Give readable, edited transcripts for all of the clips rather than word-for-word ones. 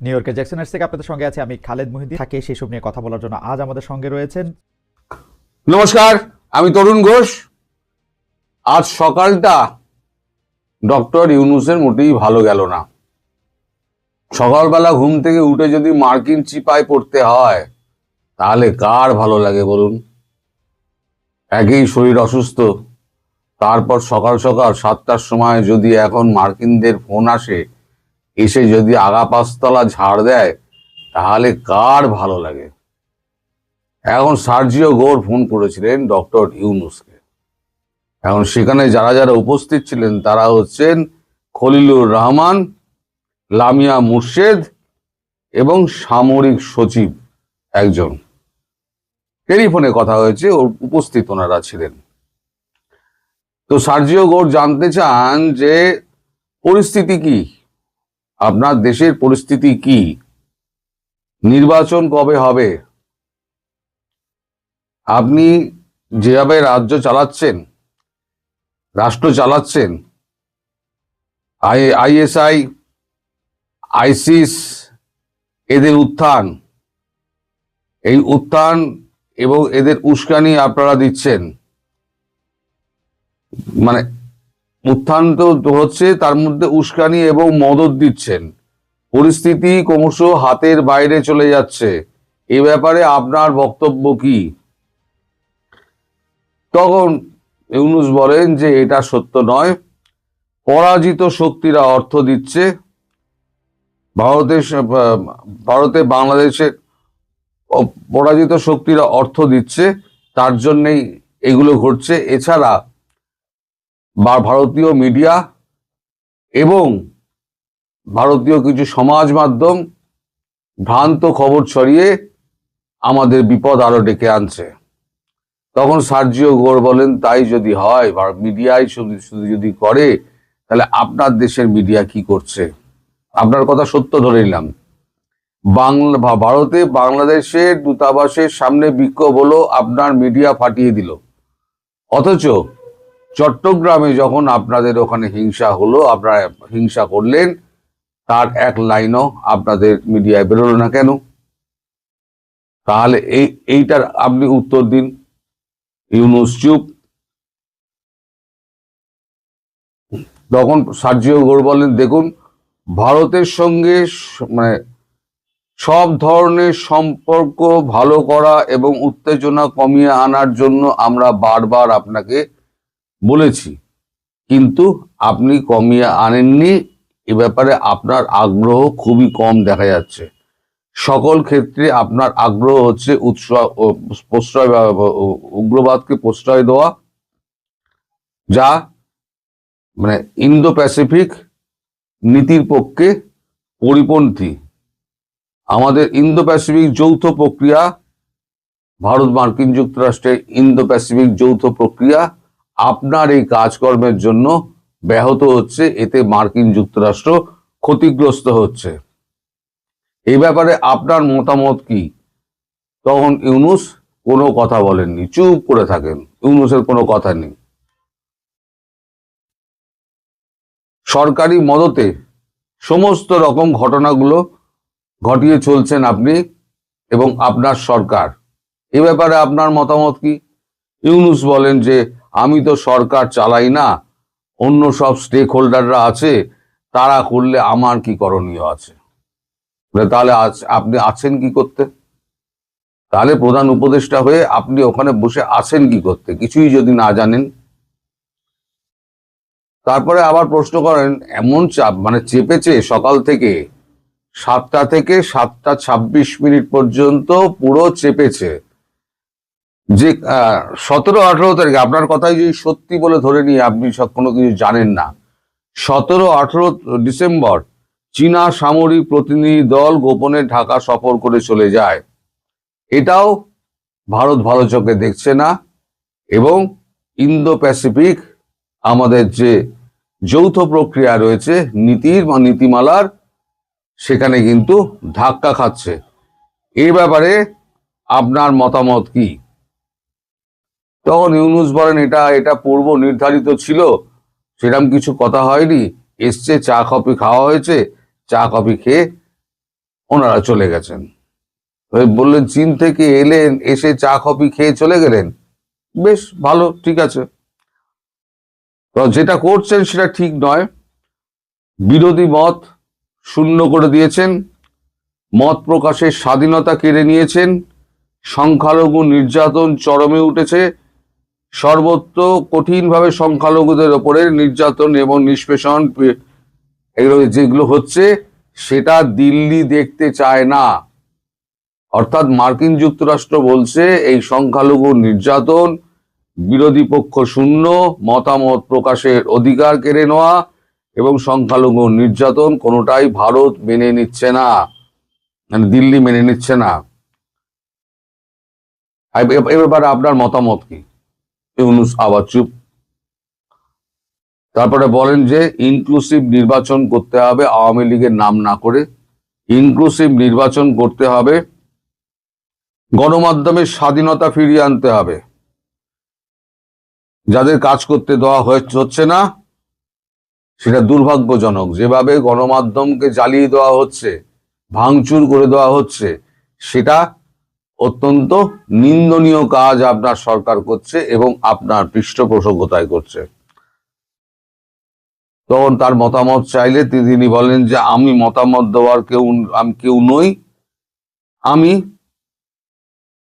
New ইয়র্কের জ্যাকসনের থেকে আপনাদের সঙ্গে আছে আমি খালেদ মহিউদ্দিন। থাকে সেসব নিয়ে কথা বলার জন্য আজ আমাদের সঙ্গে রয়েছেন। নমস্কার, আমি তরুণ ঘোষ। আজ সকালটা ডক্টর ইউনূসের মোটেই ভালো গেল না। সকালবেলা ঘুম থেকে উঠে যদি মার্কিন চিপায় পড়তে হয় তাহলে কার ভালো লাগে বলুন? একেই শরীর অসুস্থ, তারপর সকাল সকাল 7টার সময় যদি এখন মার্কিনদের ফোন আসে, এসে যদি আগা পাঁচতলা ঝাড় দেয় তাহলে কার ভালো লাগে? এখন সার্জিও গোর ফোন করেছিলেন ডক্টর ইউনূসকে। এখন সেখানে যারা যারা উপস্থিত ছিলেন তারা হচ্ছেন খলিলুর রহমান, লামিয়া মুর্শেদ এবং সামরিক সচিব একজন। টেলিফোনে কথা হয়েছে, ওর উপস্থিত ওনারা ছিলেন। তো সার্জিও গোর জানতে চান যে পরিস্থিতি কি, আপনার দেশের পরিস্থিতি কি, নির্বাচন কবে হবে, আপনি যেভাবে রাজ্য চালাচ্ছেন, রাষ্ট্র চালাচ্ছেন, আইএসআই, আইসিস, এদের উত্থান, এই উত্থান এবং এদের উস্কানি আপনারা দিচ্ছেন। মানে উত্থান তো হচ্ছে, তার মধ্যে উস্কানি এবং মদত দিচ্ছেন। পরিস্থিতি ক্রমশ হাতের বাইরে চলে যাচ্ছে। এ ব্যাপারে আপনার বক্তব্য কি? তখন ইউনূস বলেন যে এটা সত্য নয়, পরাজিত শক্তিরা অর্থ দিচ্ছে, ভারতে বাংলাদেশের পরাজিত শক্তিরা অর্থ দিচ্ছে, তার জন্যই এগুলো ঘটছে। এছাড়া ভারতীয় মিডিয়া এবং ভারতীয় কিছু সমাজ মাধ্যম ভ্রান্ত খবর ছড়িয়ে আমাদের বিপদ আরো ডেকে আনছে। তখন সার্জিও গোর বলেন, তাই যদি হয়, মিডিয়াই শুধু যদি করে, তাহলে আপনার দেশের মিডিয়া কি করছে? আপনার কথা সত্য ধরে নিলাম, ভারতে বাংলাদেশের দূতাবাসের সামনে বিক্ষোভ হলো, আপনার মিডিয়া ফাটিয়ে দিল। অথচ চট্টগ্রামে যখন আপনাদের ওখানে হিংসা হলো, আপনারা হিংসা করলেন, তার এক লাইনও আপনাদের মিডিয়ায় বেরোলো না কেন? তাহলে এইটার আপনি উত্তর দিন। ইউনূস চুপ। তখন সার্জিও গোর বলেন, দেখুন, ভারতের সঙ্গে মানে সব ধরনের সম্পর্ক ভালো করা এবং উত্তেজনা কমিয়ে আনার জন্য আমরা বারবার আপনাকে বলেছি, কিন্তু আপনি কমিয়ে আনেননি। এ ব্যাপারে আপনার আগ্রহ খুবই কম দেখা যাচ্ছে। সকল ক্ষেত্রে আপনার আগ্রহ হচ্ছে প্রশ্রয়, উগ্রবাদকে প্রশ্রয় দেওয়া, যা মানে ইন্দো প্যাসিফিক নীতির পক্ষে পরিপন্থী। আমাদের ইন্দো প্যাসিফিক যৌথ প্রক্রিয়া, ভারত মার্কিন যুক্তরাষ্ট্রের ইন্দো প্যাসিফিক যৌথ প্রক্রিয়া আপনার এই কাজকর্মের জন্য ব্যাহত হচ্ছে, এতে মার্কিন যুক্তরাষ্ট্র ক্ষতিগ্রস্ত হচ্ছে। এই ব্যাপারে আপনার মতামত কি? তখন ইউনূস কোনো কথা বলেননি, চুপ করে থাকেন। ইউনূসের কোনো কথা নেই। সরকারি মদতে সমস্ত রকম ঘটনাগুলো ঘটিয়ে চলছেন আপনি এবং আপনার সরকার। এ ব্যাপারে আপনার মতামত কি? ইউনূস বলেন যে আমি তো সরকার চালাই না, অন্য সব স্টেক হোল্ডাররা আছে, তারা করলে আমার কি করণীয় আছে? তাহলে আপনি আছেন কি করতে? তাহলে প্রধান উপদেষ্টা হয়ে আপনি ওখানে বসে আছেন কি করতে, কিছুই যদি না জানেন? তারপরে আবার প্রশ্ন করেন, এমন চাপ মানে চেপেছে সকাল থেকে 7টা থেকে 7টা 26 পর্যন্ত পুরো চেপেছে, যে 17-18 তারিখে, আপনার কথাই যদি সত্যি বলে ধরে নিয়ে আপনি সব কোনো কিছু জানেন না, 17-18 ডিসেম্বর চীনা সামরিক প্রতিনিধি দল গোপনে ঢাকা সফর করে চলে যায়। এটাও ভারত ভালো চোখে দেখছে না এবং ইন্দো প্যাসিফিক আমাদের যে যৌথ প্রক্রিয়া রয়েছে নীতির বা নীতিমালার, সেখানে কিন্তু ধাক্কা খাচ্ছে। এই ব্যাপারে আপনার মতামত কি? তখন ইউনূস বলেন, এটা পূর্ব নির্ধারিত ছিল, সেরকম কিছু কথা হয়নি। এসছে, চা কফি খাওয়া হয়েছে, চা কফি খেয়ে ওনারা চলে গেছেন। বললেন চীন থেকে এলেন, এসে চা কফি খেয়ে চলে গেলেন, বেশ ভালো, ঠিক আছে। তো যেটা করছেন সেটা ঠিক নয়। বিরোধী মত শূন্য করে দিয়েছেন, মত প্রকাশের স্বাধীনতা কেড়ে নিয়েছেন, সংখ্যালঘু নির্যাতন চরমে উঠেছে। সর্বত্র কঠিনভাবে সংখ্যালঘুদের ওপরে নির্যাতন এবং নিষ্পেষণ এগুলো যেগুলো হচ্ছে সেটা দিল্লি দেখতে চায় না। অর্থাৎ মার্কিন যুক্তরাষ্ট্র বলছে এই সংখ্যালঘু নির্যাতন, বিরোধী পক্ষ শূন্য, মতামত প্রকাশের অধিকার কেড়ে নেওয়া এবং সংখ্যালঘু নির্যাতন কোনোটাই ভারত মেনে নিচ্ছে না, মানে দিল্লি মেনে নিচ্ছে না। এবার আপনার মতামত কি? ইউনূস আবার চুপ। তারপরে বলেন যে ইনক্লুসিভ নির্বাচন করতে হবে, আওয়ামী লীগের নাম না করে ইনক্লুসিভ নির্বাচন করতে হবে, গণমাধ্যমের স্বাধীনতা ফিরিয়ে আনতে হবে। যাদের কাজ করতে দেওয়া হচ্ছে না সেটা দুর্ভাগ্যজনক। যেভাবে গণমাধ্যমকে জ্বালিয়ে দেওয়া হচ্ছে, ভাঙচুর করে দেওয়া হচ্ছে, সেটা অত্যন্ত নিন্দনীয় কাজ আপনার সরকার করছে এবং আপনার পৃষ্ঠপোষকতায় করছে। তখন তার মতামত চাইলে তিনি বলেন যে আমি মতামত দেওয়ার কেউ নই, আমি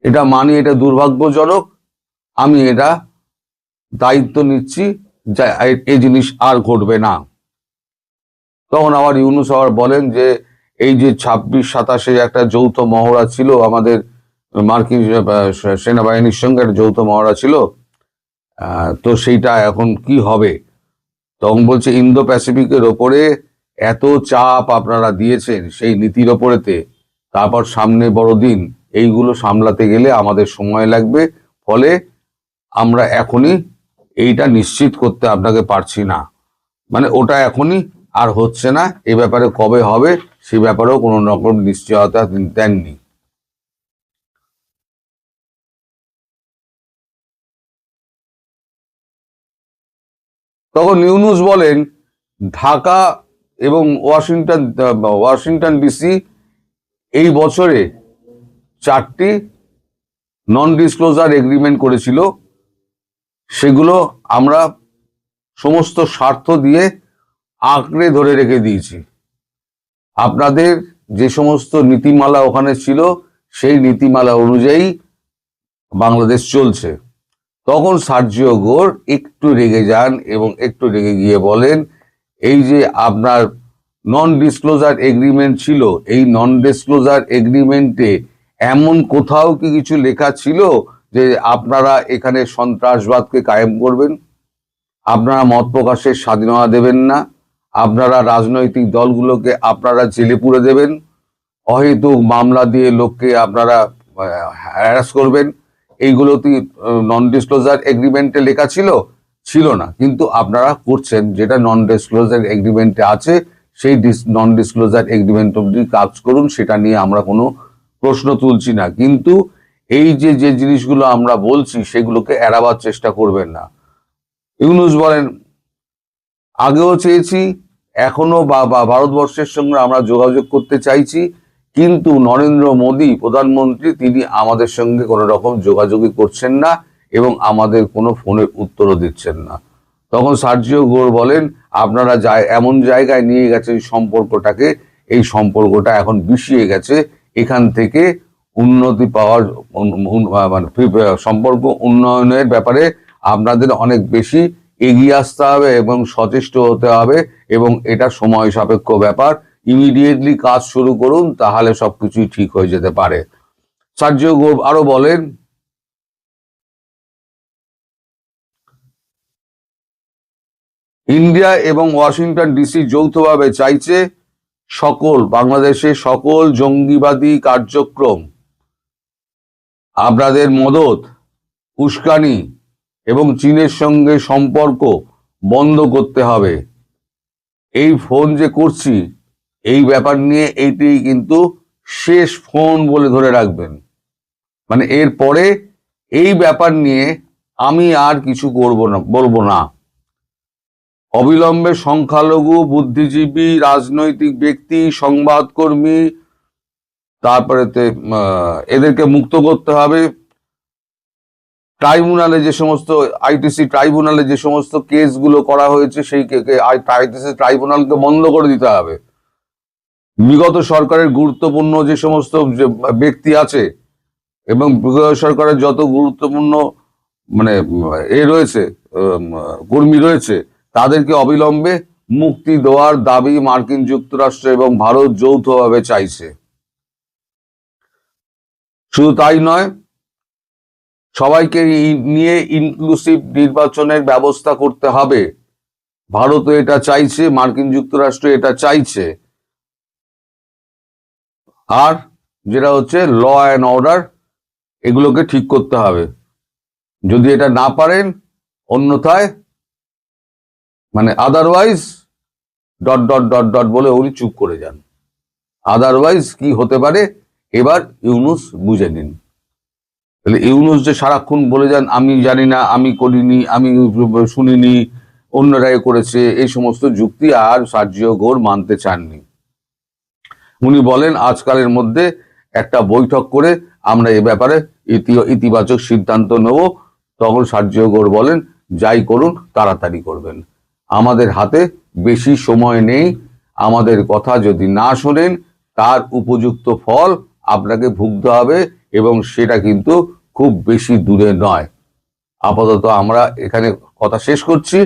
এটা মানি, এটা দুর্ভাগ্যজনক, আমি এটা দায়িত্ব নিচ্ছি, এই জিনিস আর ঘটবে না। তখন আবার ইউনূস আবার বলেন যে এই যে 26-27 একটা যৌথ মহড়া ছিল, আমাদের মার্কিন সেনাবাহিনীর সঙ্গে একটা যৌথ মহড়া ছিল, তো সেইটা এখন কি হবে? তখন বলছে ইন্দো প্যাসিফিকের ওপরে এত চাপ আপনারা দিয়েছেন সেই নীতির ওপরেতে, তারপর সামনে বড়দিন, এইগুলো সামলাতে গেলে আমাদের সময় লাগবে, ফলে আমরা এখনই এইটা নিশ্চিত করতে আপনাকে পারছি না। মানে ওটা এখনই আর হচ্ছে না, এ ব্যাপারে কবে হবে সে ব্যাপারেও কোনো রকম নিশ্চয়তা দেননি। তখন ইউনূস বলেন ঢাকা এবং ওয়াশিংটন ডিসি এই বছরে 4টি নন ডিসক্লোজার এগ্রিমেন্ট করেছিল, সেগুলো আমরা সমস্ত স্বার্থ দিয়ে আঁকড়ে ধরে রেখে দিয়েছি। আপনাদের যে সমস্ত নীতিমালা ওখানে ছিল সেই নীতিমালা অনুযায়ী বাংলাদেশ চলছে। তখন সার্জিও গোর একটু রেগে যান এবং একটু রেগে গিয়ে বলেন এই যে আপনার নন ডিসক্লোজার এগ্রিমেন্ট ছিল, এই নন ডিসক্লোজার এগ্রিমেন্টে এমন কোথাও কি কিছু লেখা ছিল যে আপনারা এখানে সন্ত্রাসবাদকে কায়েম করবেন, আপনারা মত প্রকাশের স্বাধীনতা দেবেন না, আপনারা রাজনৈতিক দলগুলোকে আপনারা জেলে পুরে দেবেন, অহেতুক মামলা দিয়ে লোককে আপনারা হ্যারাস করবেন, এইগুলোতে নন ডিসক্লোজার এগ্রিমেন্টে লেখা ছিল না, কিন্তু আপনারা করছেন যেটা নন ডিসক্লোজার এগ্রিমেন্টে আছে, সেই নন ডিসক্লোজার এগ্রিমেন্ট অবধি কাজ করুন, সেটা নিয়ে আমরা কোনো প্রশ্ন তুলছি না, কিন্তু এই যে জিনিসগুলো আমরা বলছি সেগুলোকে এড়াবার চেষ্টা করবেন না। ইউনূস বলেন আগেও চেয়েছি, এখনো ভারতবর্ষের সঙ্গে আমরা যোগাযোগ করতে চাইছি, কিন্তু নরেন্দ্র মোদী প্রধানমন্ত্রী তিনি আমাদের সঙ্গে কোনো রকম যোগাযোগই করছেন না এবং আমাদের কোনো ফোনের উত্তরও দিচ্ছেন না। তখন সার্জিও গোর বলেন আপনারা এমন জায়গায় নিয়ে গেছে সম্পর্কটাকে, এই সম্পর্কটা এখন বিষিয়ে গেছে, এখান থেকে উন্নতি পাওয়ার মানে সম্পর্ক উন্নয়নের ব্যাপারে আপনাদের অনেক বেশি এগিয়ে আসতে হবে এবং সচেষ্ট হতে হবে এবং এটা সময় সাপেক্ষ ব্যাপার, ইমিডিয়েটলি কাজ শুরু করুন, তাহলে সবকিছুই ঠিক হয়ে যেতে পারে। সার্জিও গোর আরো বলেন ইন্ডিয়া এবং ওয়াশিংটন ডিসি যৌথভাবে চাইছে বাংলাদেশের সকল জঙ্গিবাদী কার্যক্রম, আপনাদের মদত, উস্কানি এবং চীনের সঙ্গে সম্পর্ক বন্ধ করতে হবে। এই ফোন যে করছি এই ব্যাপার নিয়ে এইটি কিন্তু শেষ ফোন বলে ধরে রাখবেন, মানে এরপরে এই ব্যাপার নিয়ে আমি আর কিছু বলবো না। অবিলম্বে সংখ্যালঘু বুদ্ধিজীবী, রাজনৈতিক ব্যক্তি, সংবাদকর্মী তারপরে এদেরকে মুক্ত করতে হবে। ট্রাইব্যুনালে যে সমস্ত আইটিসি ট্রাইব্যুনালে যে সমস্ত কেসগুলো করা হয়েছে সেই আইটিসি ট্রাইব্যুনালকে বন্ধ করে দিতে হবে। বিগত সরকারের গুরুত্বপূর্ণ যে সমস্ত ব্যক্তি আছে এবং বিগত সরকারের যত গুরুত্বপূর্ণ মানে রয়েছে, কর্মী রয়েছে, তাদেরকে অবিলম্বে মুক্তি দেওয়ার দাবি মার্কিন যুক্তরাষ্ট্র এবং ভারত যৌথভাবে চাইছে। শুধু তাই নয়, সবাইকে নিয়ে ইনক্লুসিভ নির্বাচনের ব্যবস্থা করতে হবে। ভারতও এটা চাইছে, মার্কিন যুক্তরাষ্ট্র এটা চাইছে। আর যেটা হচ্ছে ল অ্যান্ড অর্ডার, এগুলোকে ঠিক করতে হবে। যদি এটা না পারেন, অন্যথায় মানে otherwise dot dot dot dot বলে উনি চুপ করে যান। আদারওয়াইজ কি হতে পারে এবার ইউনূস বুঝে নিন। তাহলে ইউনূস যে সারাক্ষণ বলে যান আমি জানি না, আমি করিনি, আমি শুনিনি, অন্যরাই করেছে, এই সমস্ত যুক্তি আর সার্জিও গোর মানতে চাননি। উনি বলেন আজকালের মধ্যে একটা বৈঠক করে আমরা এ ব্যাপারে ইতিবাচক সিদ্ধান্ত নেব। তখন সার্জিও গোর বলেন যাই করুন তাড়াতাড়ি করবেন, আমাদের হাতে বেশি সময় নেই, আমাদের কথা যদি না শোনেন তার উপযুক্ত ফল আপনাকে ভুগতে হবে এবং সেটা কিন্তু খুব বেশি দূরে নয়। আপাতত আমরা এখানে কথা শেষ করছি।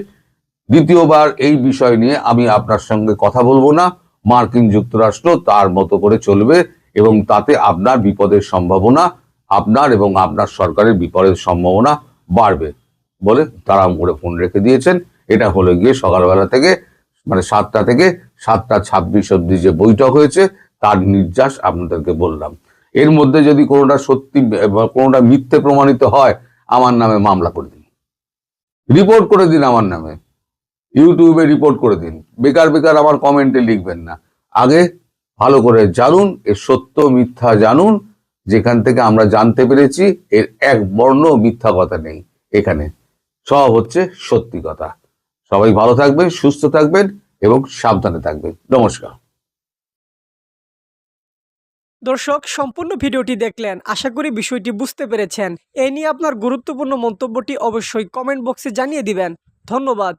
দ্বিতীয়বার এই বিষয় নিয়ে আমি আপনার সঙ্গে কথা বলবো না। মার্কিন যুক্তরাষ্ট্র তার মতো করে চলবে এবং তাতে আপনার বিপদের সম্ভাবনা, আপনার এবং আপনার সরকারের বিপদের সম্ভাবনা বাড়বে বলে তারা করে ফোন রেখে দিয়েছেন। এটা হলো গিয়ে সকালবেলা থেকে মানে 7টা থেকে 7:26 অব্দি যে বৈঠক হয়েছে তার নির্যাস আপনাদেরকে বললাম। এর মধ্যে যদি কোনোটা সত্যি কোনোটা মিথ্যে প্রমাণিত হয় আমার নামে মামলা করে দিন, রিপোর্ট করে দিন, আমার নামে ইউটিউবে রিপোর্ট করে দিন। বেকার বেকার আমার কমেন্টে লিখবেন না। আগে ভালো করে জানুন, এর সত্য মিথ্যা জানুন। যেখান থেকে আমরা জানতে পেরেছি এর এক বর্ণ মিথ্যা কথা নেই, এখানে সব হচ্ছে সত্যি কথা। সবাই ভালো থাকবেন, সুস্থ থাকবেন এবং সাবধানে থাকবেন। নমস্কার। দর্শক, সম্পূর্ণ ভিডিওটি দেখলেন, আশা করি বিষয়টি বুঝতে পেরেছেন। এ নিয়ে আপনার গুরুত্বপূর্ণ মন্তব্যটি অবশ্যই কমেন্ট বক্সে জানিয়ে দিবেন। ধন্যবাদ।